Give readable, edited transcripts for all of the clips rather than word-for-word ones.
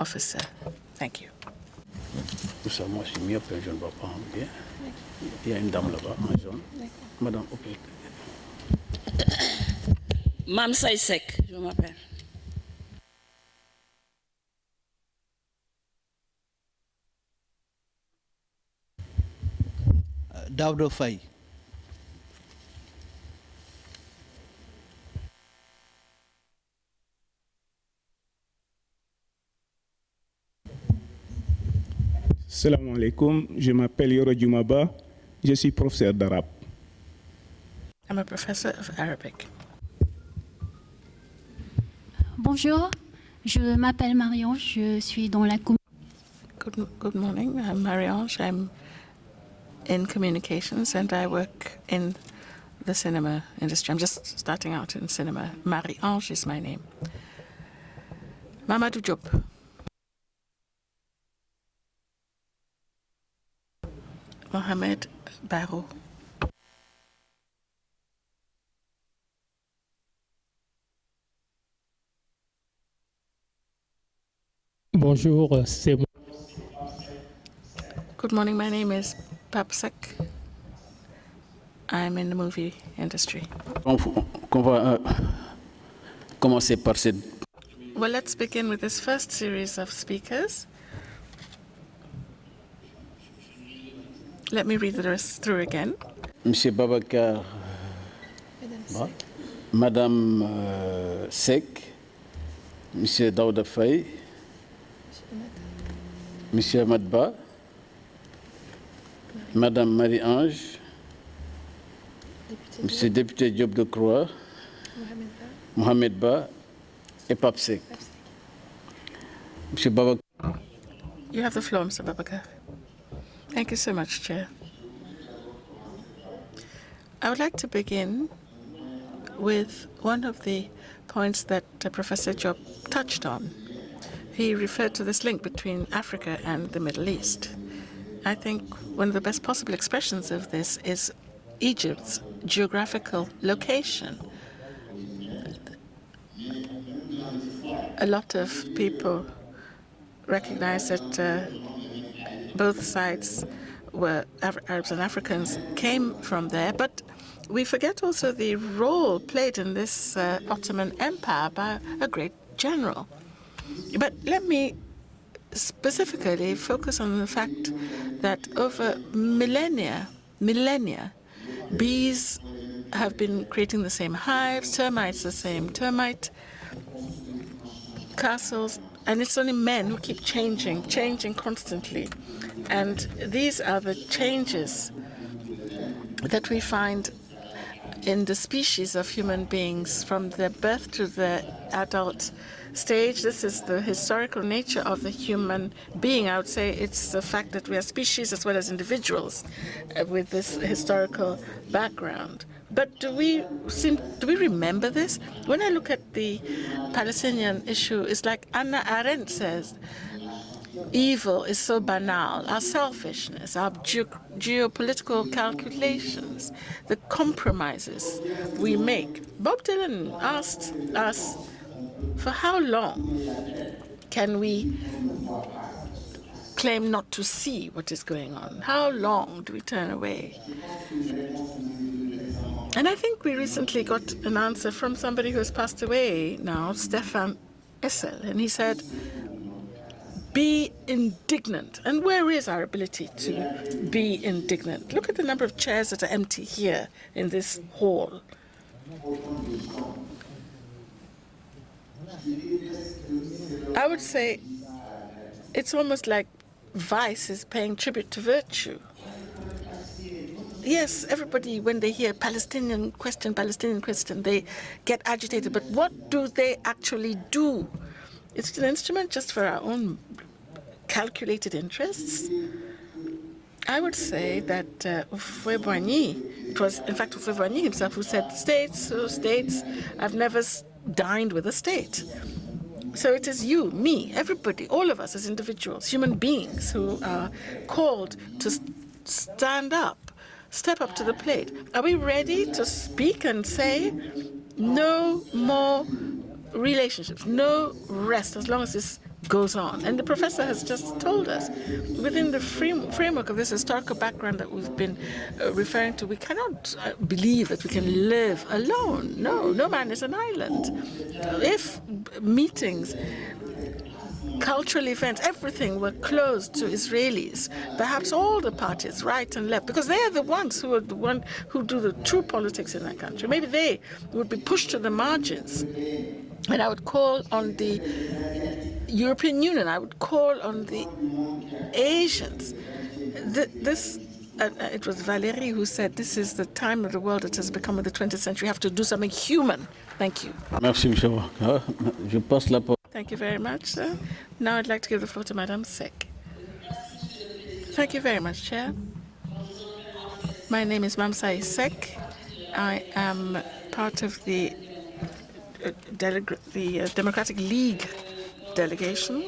officer. Thank you. Moi, je suis myope, je ne vois pas bien. Il y a une dame là-bas en jaune. Madame, ok. Mam Saïsek, je m'appelle. Daouda Faye. Salam alaikum, je m'appelle Yoro Djoumaba, je suis professeur d'arabe. I'm a professor of Arabic. Bonjour, je m'appelle Marion, je suis dans la Good morning, I'm Marie-Ange. I'm in communications and I work in the cinema industry. I'm just starting out in cinema. Marie-Ange is my name. Mamadou Diop. Mohamed Barou. Bonjour, c'est moi. Good morning, my name is Papsek. I'm in the movie industry. On va commencer par cette. Well, let's begin with this first series of speakers. Let me read the rest through again. Monsieur Babacar, Madame Sek, Monsieur Daouda Faye, Monsieur Amadba, Madame Marie-Ange, Monsieur député Diop de Croix, Mohamed Ba et Papsek. Monsieur Babacar. You have the floor, Mr. Babakar. Thank you so much, Chair. I would like to begin with one of the points that Professor Job touched on. He referred to this link between Africa and the Middle East. I think one of the best possible expressions of this is Egypt's geographical location. A lot of people recognize that both sides were Arabs and Africans came from there, but we forget also the role played in this Ottoman Empire by a great general. But let me specifically focus on the fact that over millennia, bees have been creating the same hives, termites the same termite castles, and it's only men who keep changing constantly. And these are the changes that we find in the species of human beings from their birth to the adult stage. This is the historical nature of the human being. I would say it's the fact that we are species as well as individuals with this historical background. But do we remember this? When I look at the Palestinian issue, it's like Hannah Arendt says, evil is so banal, our selfishness, our geopolitical calculations, the compromises we make. Bob Dylan asked us, for how long can we claim not to see what is going on? How long do we turn away? And I think we recently got an answer from somebody who has passed away now, Stefan Essel, and he said, be indignant. And where is our ability to be indignant? Look at the number of chairs that are empty here in this hall. I would say it's almost like vice is paying tribute to virtue. Yes, everybody, when they hear Palestinian question, they get agitated. But what do they actually do? It's an instrument just for our own calculated interests. I would say that Ufweboigny, it was in fact Ufweboigny himself who said, states, I've never dined with a state. So it is you, me, everybody, all of us as individuals, human beings who are called to stand up, step up to the plate. Are we ready to speak and say, no more relationships, no rest, as long as this goes on. And the professor has just told us, within the framework of this historical background that we've been referring to, we cannot believe that we can live alone. No man is an island. If meetings, cultural events, everything were closed to Israelis, perhaps all the parties, right and left, because they are the ones who do the true politics in that country. Maybe they would be pushed to the margins. And I would call on the European Union, I would call on the Asians. It was Valérie who said, this is the time of the world that has become in the 20th century. We have to do something human. Thank you. Merci, M. Waka. Je passe la parole. Thank you very much, sir. Now I'd like to give the floor to Madame Sek. Thank you very much, Chair. My name is Mamsai Sek. I am part of the Democratic League delegation,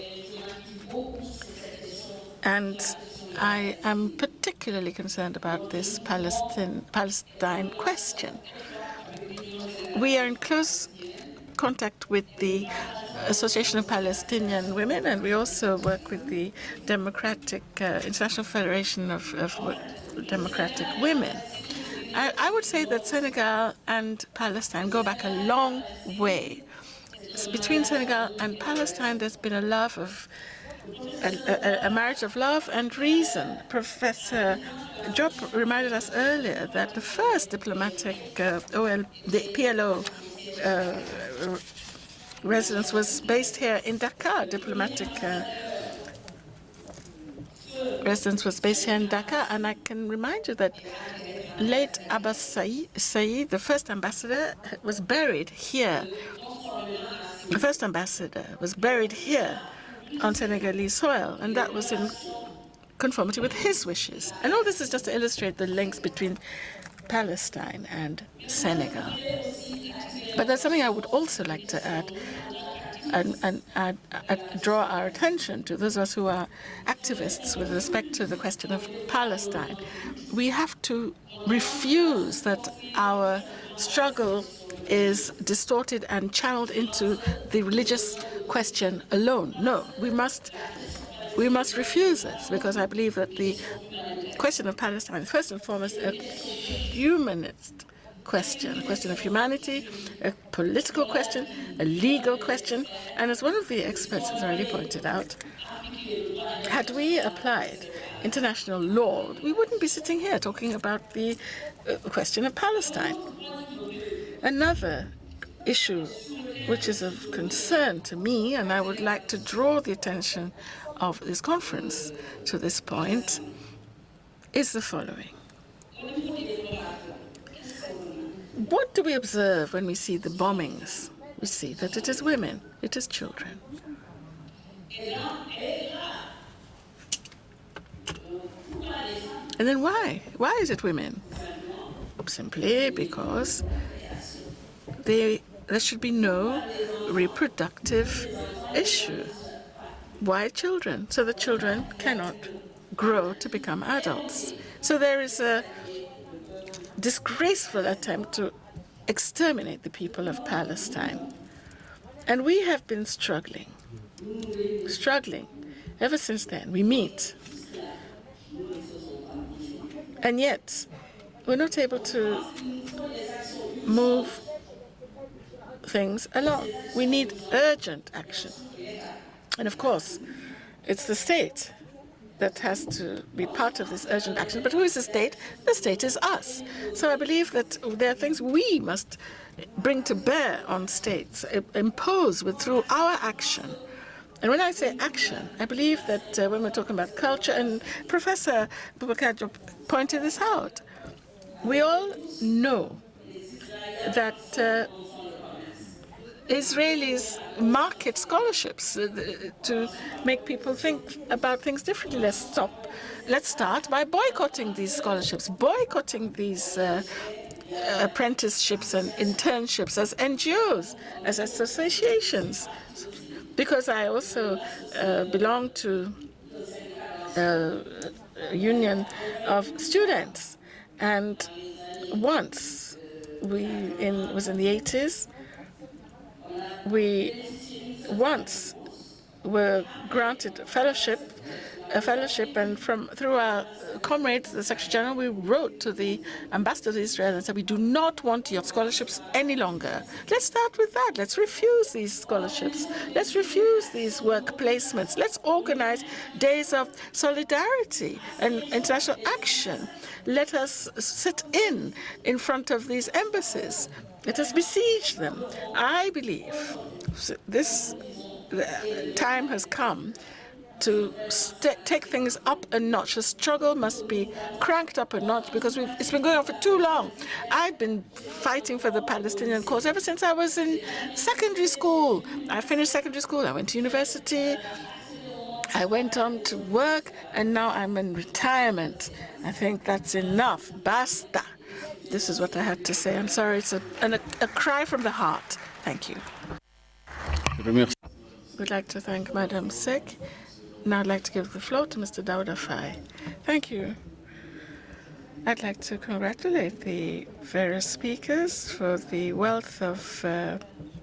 and I am particularly concerned about this Palestine question. We are in close contact with the Association of Palestinian Women, and we also work with the International Federation of Democratic Women. I would say that Senegal and Palestine go back a long way. Between Senegal and Palestine, there's been a marriage of love and reason. Professor Job reminded us earlier that the first diplomatic PLO residence was based here in Dakar. Diplomatic residence was based here in Dakar, and I can remind you that late Abbas Said, the first ambassador, was buried here. The first ambassador was buried here on Senegalese soil, and that was in conformity with his wishes. And all this is just to illustrate the links between Palestine and Senegal. But there's something I would also like to add and draw our attention to, those of us who are activists with respect to the question of Palestine. We have to refuse that our struggle is distorted and channeled into the religious question alone. No, we must refuse this, because I believe that the question of Palestine is first and foremost a humanist question, a question of humanity, a political question, a legal question. And as one of the experts has already pointed out, had we applied international law, we wouldn't be sitting here talking about the question of Palestine. Another issue which is of concern to me, and I would like to draw the attention of this conference to this point, is the following. What do we observe when we see the bombings? We see that it is women, it is children. And then why? Why is it women? Simply because there should be no reproductive issue. Why children? So the children cannot grow to become adults. So there is a disgraceful attempt to exterminate the people of Palestine. And we have been struggling ever since then. We meet. And yet, we're not able to move things along. We need urgent action. And of course, it's the state that has to be part of this urgent action. But who is the state? The state is us. So I believe that there are things we must bring to bear on states, impose through our action. And when I say action, I believe that when we're talking about culture, and Professor Boubacar pointed this out, we all know that Israelis market scholarships to make people think about things differently. Let's start by boycotting these scholarships, boycotting these apprenticeships and internships as NGOs, as associations. Because I also belong to a union of students, and once was in the 80s. We once were granted a fellowship, and through our comrades, the Secretary General, we wrote to the ambassador to Israel and said, we do not want your scholarships any longer. Let's start with that. Let's refuse these scholarships. Let's refuse these work placements. Let's organize days of solidarity and international action. Let us sit in front of these embassies. Let us besiege them. I believe this time has come to take things up a notch. The struggle must be cranked up a notch because it's been going on for too long. I've been fighting for the Palestinian cause ever since I was in secondary school. I finished secondary school. I went to university. I went on to work, and now I'm in retirement. I think that's enough. Basta. This is what I had to say. I'm sorry. It's a cry from the heart. Thank you. We'd like to thank Madam Sek. Now I'd like to give the floor to Mr. Dawda Faye. Thank you. I'd like to congratulate the various speakers for the wealth of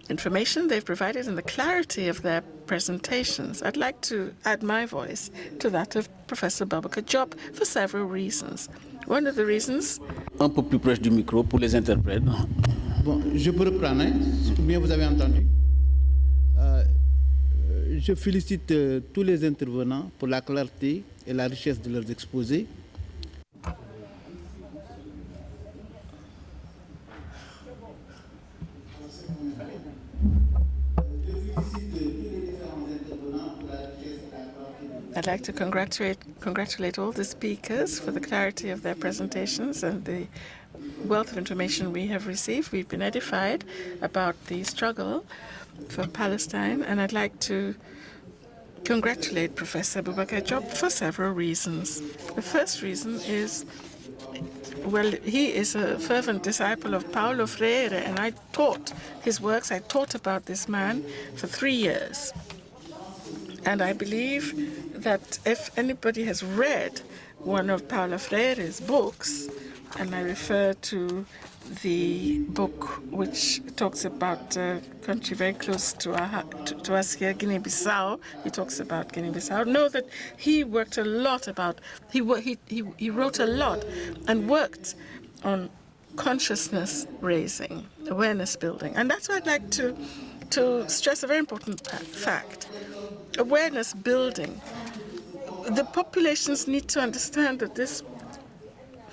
information they've provided and the clarity of their presentations. I'd like to add my voice to that of Professor Babaka Diop for several reasons. One of the reasons... Un peu plus proche du micro pour les interprètes. Bon, je peux reprendre, hein, ou bien vous avez entendu. Je félicite tous les intervenants pour la clarté et la richesse de leurs exposés. I'd like to congratulate all the speakers for the clarity of their presentations and the wealth of information we have received. We've been edified about the struggle for Palestine, and I'd like to congratulate Professor Babaka Diop for several reasons. The first reason is, well, he is a fervent disciple of Paulo Freire, and I taught his works. I taught about this man for 3 years. And I believe that if anybody has read one of Paulo Freire's books, and I refer to the book which talks about a country very close to us here, Guinea-Bissau. He talks about Guinea-Bissau. Know that he worked a lot about, he wrote a lot and worked on consciousness raising, awareness building. And that's why I'd like to stress a very important fact. Awareness building. The populations need to understand that this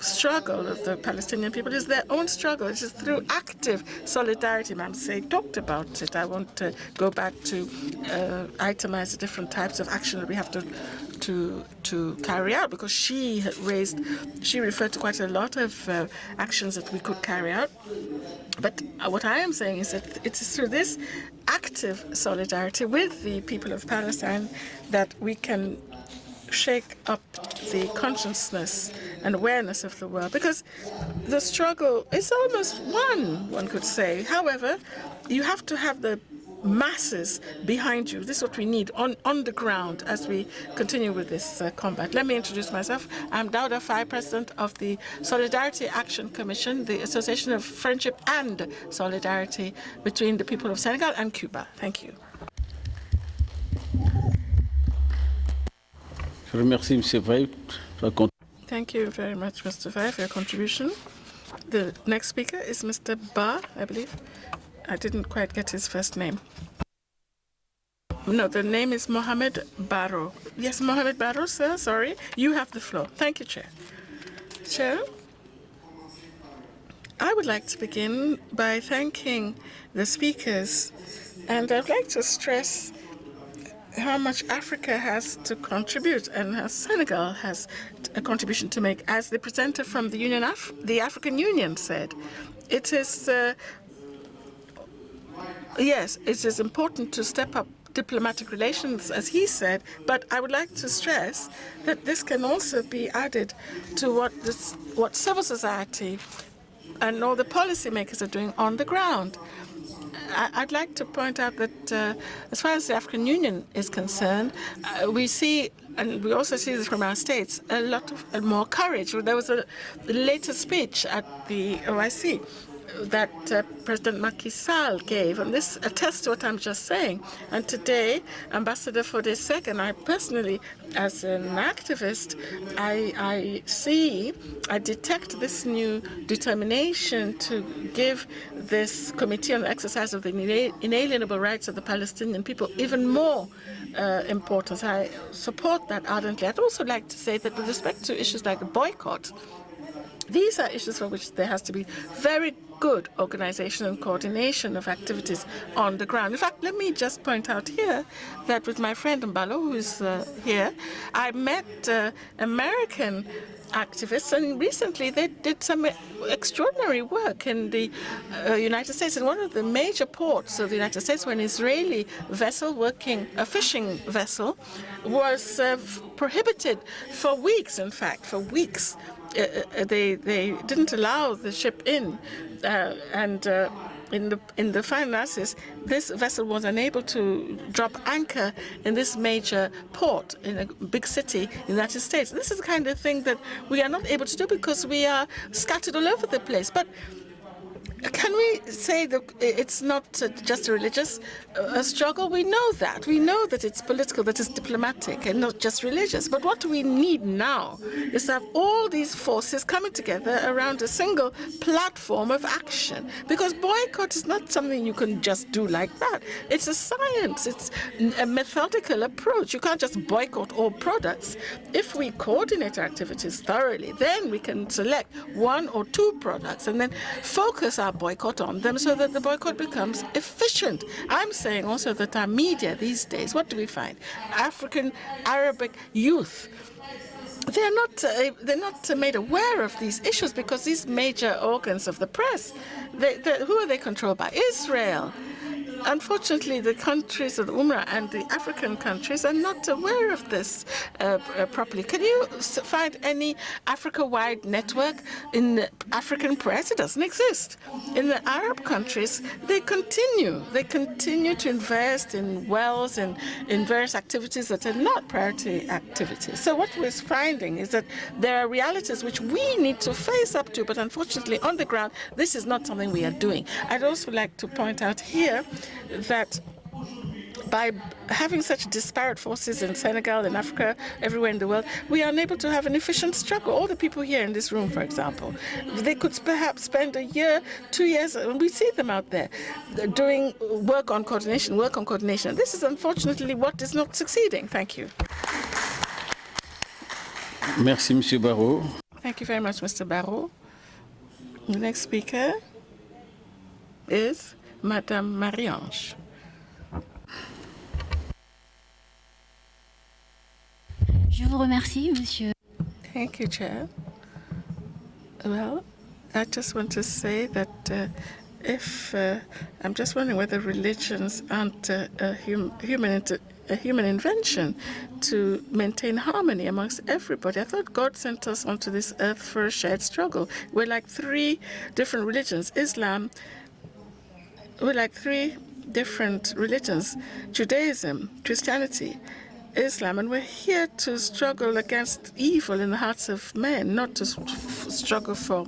struggle of the Palestinian people is their own struggle. It is through active solidarity. Ma'am Say talked about it. I want to go back to itemize the different types of action that we have to carry out, because she referred to quite a lot of actions that we could carry out. But what I am saying is that it is through this active solidarity with the people of Palestine that we can shake up the consciousness and awareness of the world, because the struggle is almost won, one could say. However, you have to have the masses behind you. This is what we need on the ground as we continue with this combat. Let me introduce myself. I'm Dawda Faye, President of the Solidarity Action Commission, the Association of Friendship and Solidarity between the people of Senegal and Cuba. Thank you. Thank you very much, Mr. Faye, for your contribution. The next speaker is Mr. Ba, I believe. I didn't quite get his first name. No, the name is Mohamed Barrow. Yes, Mohamed Barrow, sir, sorry. You have the floor. Thank you, Chair. Chair, I would like to begin by thanking the speakers, and I'd like to stress how much Africa has to contribute and how Senegal has a contribution to make. As the presenter from the African Union said, it is yes, it is important to step up diplomatic relations, as he said, but I would like to stress that this can also be added to what civil society and all the policymakers are doing on the ground. I'd like to point out that as far as the African Union is concerned, we see, and we also see this from our states, a lot of more courage. There was a later speech at the OIC that President Macky Sall gave. And this attests to what I'm just saying. And today, Ambassador Fodesek and I personally, as an activist, I detect this new determination to give this Committee on the Exercise of the Inalienable Rights of the Palestinian People even more importance. I support that ardently. I'd also like to say that with respect to issues like boycott, these are issues for which there has to be very good organization and coordination of activities on the ground. In fact, let me just point out here that with my friend Mbalo, who is here, I met American activists, and recently they did some extraordinary work in the United States. In one of the major ports of the United States, where an Israeli vessel a fishing vessel, was prohibited for weeks, in fact, for weeks. They didn't allow the ship in, and in the final analysis, this vessel was unable to drop anchor in this major port in a big city in the United States. This is the kind of thing that we are not able to do because we are scattered all over the place. But can we say that it's not just a religious struggle? We know that. We know that it's political, that it's diplomatic, and not just religious. But what we need now is to have all these forces coming together around a single platform of action. Because boycott is not something you can just do like that. It's a science. It's a methodical approach. You can't just boycott all products. If we coordinate our activities thoroughly, then we can select one or two products and then focus our boycott on them so that the boycott becomes efficient. I'm saying also that our media these days, what do we find? African, Arabic youth, they're not made aware of these issues because these major organs of the press, who are they controlled by? Israel. Unfortunately, the countries of the UMRA and the African countries are not aware of this properly. Can you find any Africa-wide network in the African press? It doesn't exist. In the Arab countries, they continue to invest in wells and in various activities that are not priority activities. So what we're finding is that there are realities which we need to face up to, but unfortunately on the ground, this is not something we are doing. I'd also like to point out here that by having such disparate forces in Senegal, in Africa, everywhere in the world, we are unable to have an efficient struggle. All the people here in this room, for example, they could perhaps spend a year, 2 years, and we see them out there doing work on coordination. This is unfortunately what is not succeeding. Thank you. Merci, Monsieur Barrault. Thank you very much, Mr. Barrault. The next speaker is Madame Marie-Ange. Je vous remercie, Monsieur. Thank you, Chair. Well, I just want to say that I'm just wondering whether religions aren't a human invention to maintain harmony amongst everybody. I thought God sent us onto this earth for a shared struggle. We're like three different religions. We're like three different religions: Judaism, Christianity, Islam, and we're here to struggle against evil in the hearts of men, not to struggle for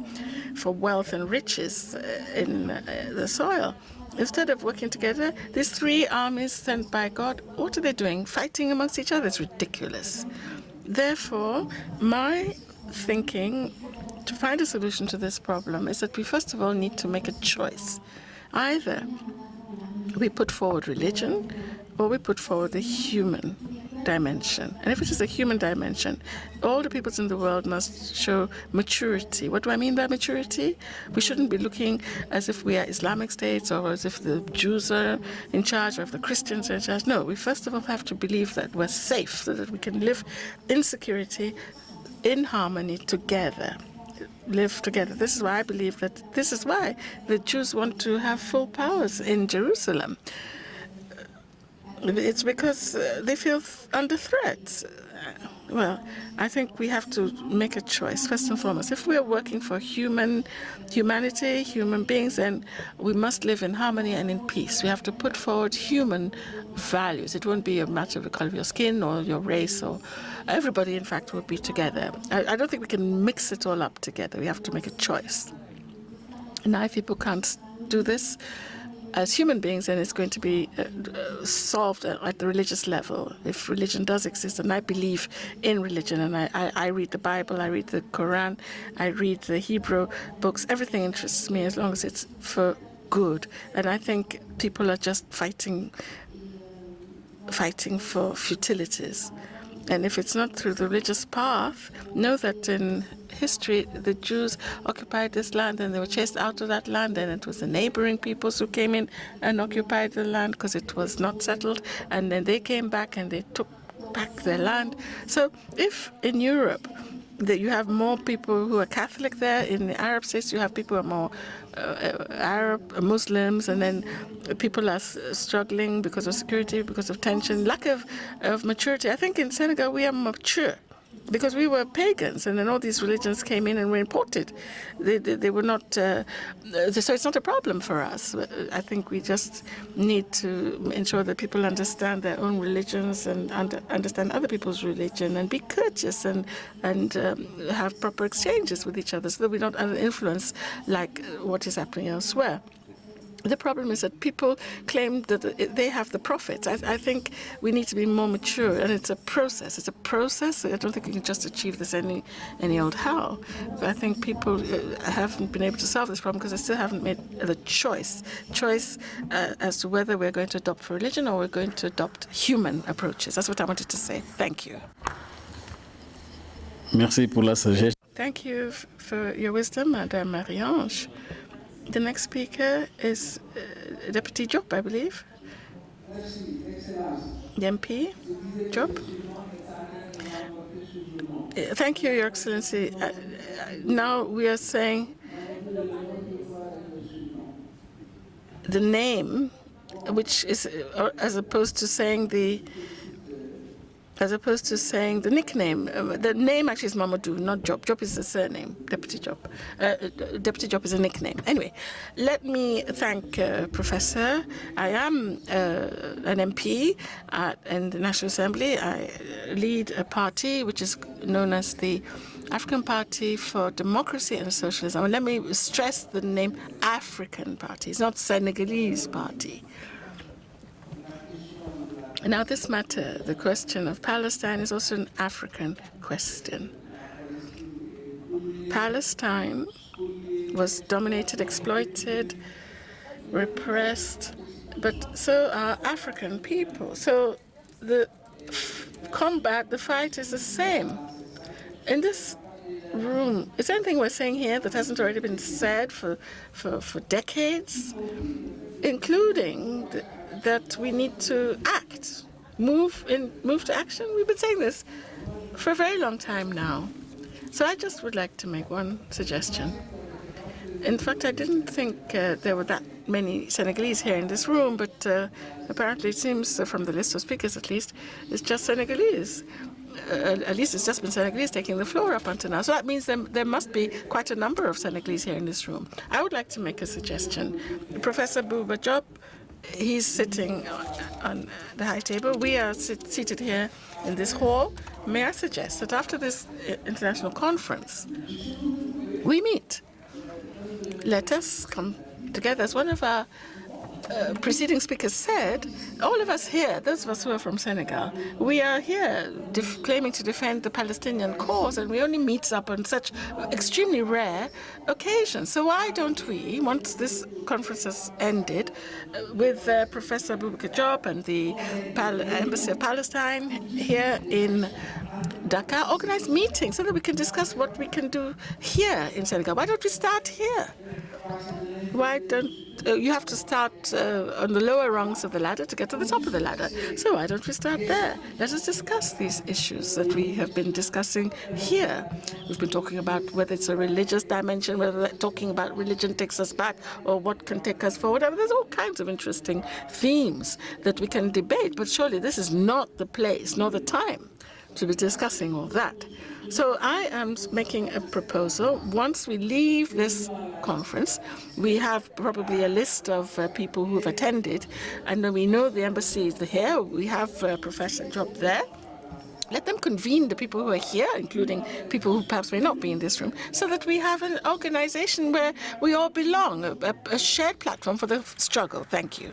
wealth and riches in the soil. Instead of working together, these three armies sent by God, what are they doing? Fighting amongst each other? It's ridiculous. Therefore, my thinking to find a solution to this problem is that we first of all need to make a choice. Either we put forward religion or we put forward the human dimension. And if it is a human dimension, all the peoples in the world must show maturity. What do I mean by maturity? We shouldn't be looking as if we are Islamic states or as if the Jews are in charge or if the Christians are in charge. No, we first of all have to believe that we're safe so that we can live in security, in harmony together. Live together. This is why I believe that this is why the Jews want to have full powers in Jerusalem. It's because they feel under threat. Well, I think we have to make a choice, first and foremost. If we are working for humanity, human beings, then we must live in harmony and in peace. We have to put forward human values. It won't be a matter of the color of your skin or your race, or everybody, in fact, will be together. I don't think we can mix it all up together. We have to make a choice. Now, if people can't do this as human beings, then it's going to be solved at the religious level. If religion does exist, and I believe in religion, and I read the Bible, I read the Quran, I read the Hebrew books, everything interests me as long as it's for good. And I think people are just fighting for futilities. And if it's not through the religious path, know that in history, the Jews occupied this land and they were chased out of that land, and it was the neighboring peoples who came in and occupied the land because it was not settled, and then they came back and they took back their land. So if in Europe that you have more people who are Catholic there, in the Arab states you have people who are more Arab, Muslims, and then people are struggling because of security, because of tension, lack of maturity. I think in Senegal we are mature because we were pagans, and then all these religions came in and were imported. They were not, so it's not a problem for us. I think we just need to ensure that people understand their own religions and understand other people's religion, and be courteous and have proper exchanges with each other so that we're not under influence like what is happening elsewhere. The problem is that people claim that they have the profits. I think we need to be more mature, and it's a process. It's a process. I don't think you can just achieve this any old how. But I think people haven't been able to solve this problem because they still haven't made the choice as to whether we're going to adopt for religion or we're going to adopt human approaches. That's what I wanted to say. Thank you. Merci pour la sagesse. Thank you for your wisdom, Madame Marie-Ange. The next speaker is Deputy Job, I believe. The MP, Job. Thank you, Your Excellency. Now we are saying the name, which is as opposed to saying the nickname. The name actually is Mamadou, not Job. Job is the surname, Deputy Job. Deputy Job is a nickname. Anyway, let me thank Professor. I am an MP in the National Assembly. I lead a party which is known as the African Party for Democracy and Socialism. And let me stress the name African Party. It's not Senegalese Party. Now, this matter, the question of Palestine, is also an African question. Palestine was dominated, exploited, repressed, but so are African people. So the combat, the fight is the same. In this room, is there anything we're saying here that hasn't already been said for decades, including that we need to act, move to action? We've been saying this for a very long time now. So I just would like to make one suggestion. In fact, I didn't think there were that many Senegalese here in this room, but apparently it seems from the list of speakers at least, it's just Senegalese. At least it's just been Senegalese taking the floor up until now. So that means there must be quite a number of Senegalese here in this room. I would like to make a suggestion. Professor Bouba Diop, he's sitting on the high table. We are seated here in this hall. May I suggest that after this international conference, we meet. Let us come together. As one of our preceding speakers said, all of us here, those of us who are from Senegal, we are here claiming to defend the Palestinian cause, and we only meet up on such extremely rare occasions. So why don't we, once this conference has ended, with Professor Bouba Diop and the Embassy of Palestine here in Dakar, organize meetings so that we can discuss what we can do here in Senegal. Why don't we start here? Why don't you have to start on the lower rungs of the ladder to get to the top of the ladder? So why don't we start there? Let us discuss these issues that we have been discussing here. We've been talking about whether it's a religious dimension, whether talking about religion takes us back or what can take us forward. I mean, there's all kinds of interesting themes that we can debate, but surely this is not the place nor the time to be discussing all that. So I am making a proposal. Once we leave this conference, we have probably a list of people who have attended, and then we know the embassy is here. We have Professor Diop there. let them convene the people who are here, including people who perhaps may not be in this room, so that we have an organization where we all belong, a shared platform for the struggle. Thank you.